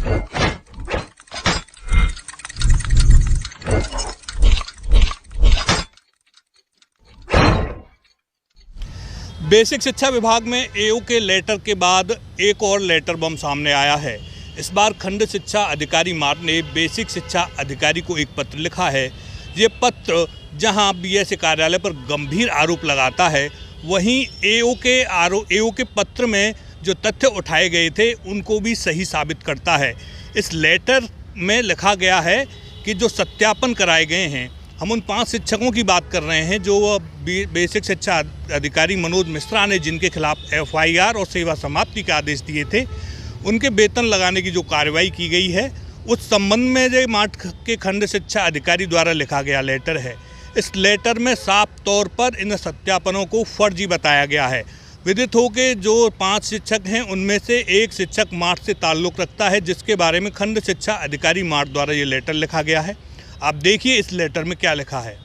Basic शिक्षा विभाग में एओ के लेटर के बाद एक और लेटर बम सामने आया है। इस बार खंड शिक्षा अधिकारी मार्ट ने बेसिक शिक्षा अधिकारी को एक पत्र लिखा है। ये पत्र जहां बीएसए कार्यालय पर गंभीर आरोप लगाता है, वहीं एओ के पत्र में जो तथ्य उठाए गए थे उनको भी सही साबित करता है। इस लेटर में लिखा गया है कि जो सत्यापन कराए गए हैं, हम उन 5 शिक्षकों की बात कर रहे हैं जो बेसिक शिक्षा अधिकारी मनोज मिश्रा ने जिनके खिलाफ एफआईआर और सेवा समाप्ति के आदेश दिए थे, उनके वेतन लगाने की जो कार्रवाई की गई है उस संबंध में जो मार्ट के खंड शिक्षा अधिकारी द्वारा लिखा गया लेटर है। इस लेटर में साफ तौर पर इन सत्यापनों को फर्जी बताया गया है। विदित हो कि जो 5 शिक्षक हैं उनमें से एक शिक्षक मार्ट से ताल्लुक़ रखता है, जिसके बारे में खंड शिक्षा अधिकारी मार्ट द्वारा ये लेटर लिखा गया है। आप देखिए इस लेटर में क्या लिखा है।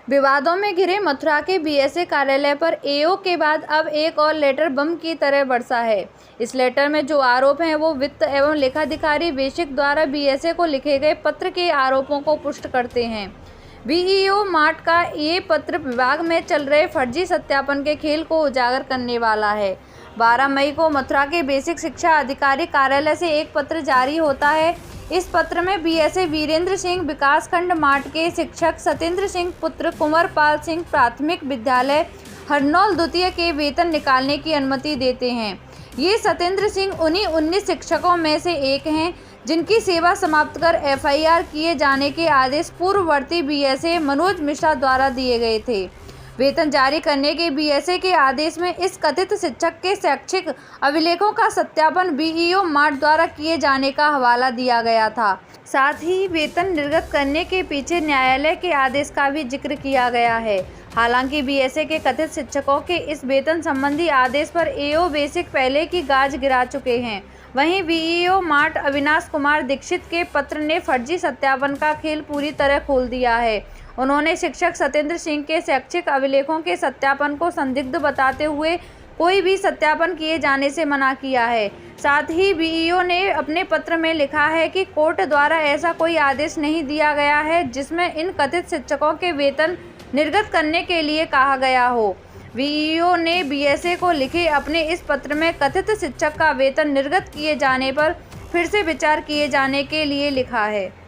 विवादों में घिरे मथुरा के बीएसए कार्यालय पर एओ के बाद अब एक और लेटर बम की तरह बरसा है। इस लेटर में जो आरोप हैं वो वित्त एवं लेखाधिकारी बेसिक द्वारा बीएसए को लिखे गए पत्र के आरोपों को पुष्ट करते हैं। बीईओ मार्ट का ये पत्र विभाग में चल रहे फर्जी सत्यापन के खेल को उजागर करने वाला है। 12 मई को मथुरा के बेसिक शिक्षा अधिकारी कार्यालय से एक पत्र जारी होता है। इस पत्र में बीएसए वीरेंद्र सिंह विकासखंड मार्ट के शिक्षक सत्येंद्र सिंह पुत्र कुंवरपाल सिंह प्राथमिक विद्यालय हरनौल द्वितीय के वेतन निकालने की अनुमति देते हैं। ये सत्येंद्र सिंह उन्हीं 19 शिक्षकों में से एक हैं जिनकी सेवा समाप्त कर एफआईआर किए जाने के आदेश पूर्ववर्ती बीएसए मनोज मिश्रा द्वारा दिए गए थे। वेतन जारी करने के बीएसए के आदेश में इस कथित शिक्षक के शैक्षिक अभिलेखों का सत्यापन बीईओ मार्ट द्वारा किए जाने का हवाला दिया गया था। साथ ही वेतन निर्गत करने के पीछे न्यायालय के आदेश का भी जिक्र किया गया है। हालांकि बीएसए के कथित शिक्षकों के इस वेतन संबंधी आदेश पर एओ बेसिक पहले की गाज गिरा चुके हैं। वहीं बीईओ मार्ट अविनाश कुमार दीक्षित के पत्र ने फर्जी सत्यापन का खेल पूरी तरह खोल दिया है। उन्होंने शिक्षक सत्येंद्र सिंह के शैक्षिक अभिलेखों के सत्यापन को संदिग्ध बताते हुए कोई भी सत्यापन किए जाने से मना किया है। साथ ही बीईओ ने अपने पत्र में लिखा है कि कोर्ट द्वारा ऐसा कोई आदेश नहीं दिया गया है जिसमें इन कथित शिक्षकों के वेतन निर्गत करने के लिए कहा गया हो। बीईओ ने बीएसए को लिखे अपने इस पत्र में कथित शिक्षक का वेतन निर्गत किए जाने पर फिर से विचार किए जाने के लिए लिखा है।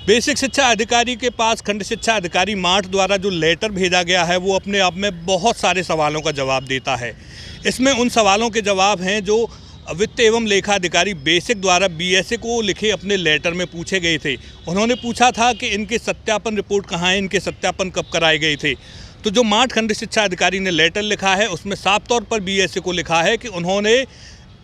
बेसिक शिक्षा अधिकारी के पास खंड शिक्षा अधिकारी मार्ट द्वारा जो लेटर भेजा गया है वो अपने आप में बहुत सारे सवालों का जवाब देता है। इसमें उन सवालों के जवाब हैं जो वित्त एवं लेखा अधिकारी बेसिक द्वारा बीएसए को लिखे अपने लेटर में पूछे गए थे। उन्होंने पूछा था कि इनके सत्यापन रिपोर्ट कहाँ है, इनके सत्यापन कब कराए गए थे। तो जो मार्ट खंड शिक्षा अधिकारी ने लेटर लिखा है उसमें साफ तौर पर बीएसए को लिखा है कि उन्होंने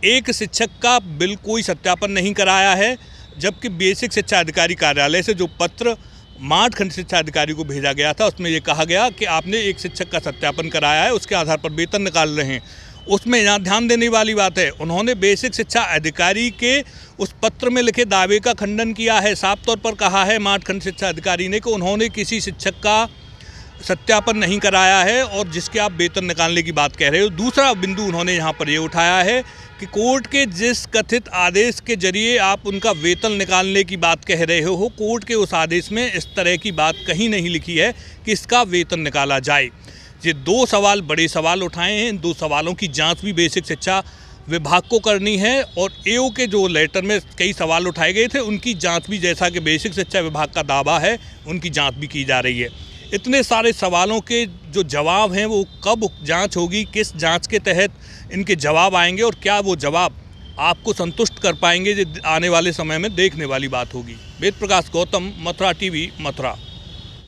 एक शिक्षक का बिल कोई सत्यापन नहीं कराया है, जबकि बेसिक शिक्षा अधिकारी कार्यालय से जो पत्र मार्ट खंड शिक्षा अधिकारी को भेजा गया था उसमें ये कहा गया कि आपने एक शिक्षक का सत्यापन कराया है, उसके आधार पर वेतन निकाल रहे हैं। उसमें यहाँ ध्यान देने वाली बात है, उन्होंने बेसिक शिक्षा अधिकारी के उस पत्र में लिखे दावे का खंडन किया है। साफ तौर पर कहा है मार्ट खंड शिक्षा अधिकारी ने कि उन्होंने किसी शिक्षक का सत्यापन नहीं कराया है और जिसके आप वेतन निकालने की बात कह रहे हो। दूसरा बिंदु उन्होंने यहाँ पर ये उठाया है कि कोर्ट के जिस कथित आदेश के जरिए आप उनका वेतन निकालने की बात कह रहे हो, कोर्ट के उस आदेश में इस तरह की बात कहीं नहीं लिखी है कि इसका वेतन निकाला जाए। ये 2 सवाल बड़े सवाल उठाए हैं। इन 2 सवालों की जांच भी बेसिक शिक्षा विभाग को करनी है और एओ के जो लेटर में कई सवाल उठाए गए थे उनकी जाँच भी, जैसा कि बेसिक शिक्षा विभाग का दावा है, उनकी जाँच भी की जा रही है। इतने सारे सवालों के जो जवाब हैं वो कब जांच होगी, किस जांच के तहत इनके जवाब आएंगे और क्या वो जवाब आपको संतुष्ट कर पाएंगे, जो आने वाले समय में देखने वाली बात होगी। वेद प्रकाश गौतम, मथुरा टीवी, मथुरा।